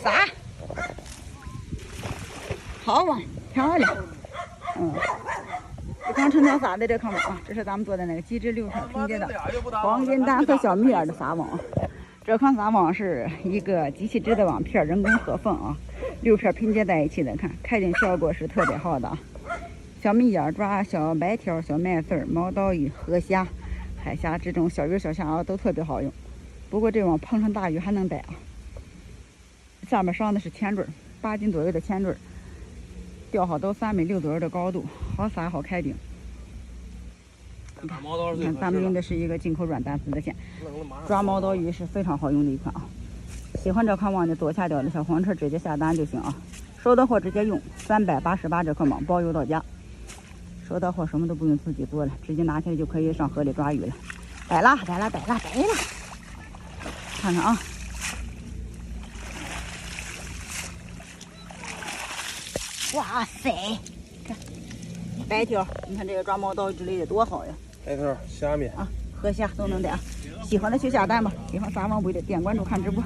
撒，好网，漂亮。刚成条撒在这看网啊，这是咱们做的那个机智6条拼接的黄金单和小米眼的撒网。这款撒网是一个机器织的网片，人工合缝啊，6片拼接在一起的，看开顶效果是特别好的啊。小米眼抓小白条、小麦穗、毛刀鱼、河虾、海虾这种小鱼小虾啊都特别好用。不过这网碰上大雨还能待啊。下面上的是铅坠，8斤左右的铅坠，钓好都3.6米左右的高度，好撒好开顶。你看，咱们用的是一个进口软单丝的线，抓毛刀鱼是非常好用的一款啊。喜欢这款网的左下角的小黄车直接下单就行啊，收到货直接用，388这款网包邮到家。收到货什么都不用自己做了，直接拿起来就可以上河里抓鱼了。逮啦！看看啊，哇塞，看白条，你看这个抓毛刀之类的多好呀！白条、虾米啊，河虾都能逮啊。喜欢的去下单吧，喜欢撒网不的点关注看直播。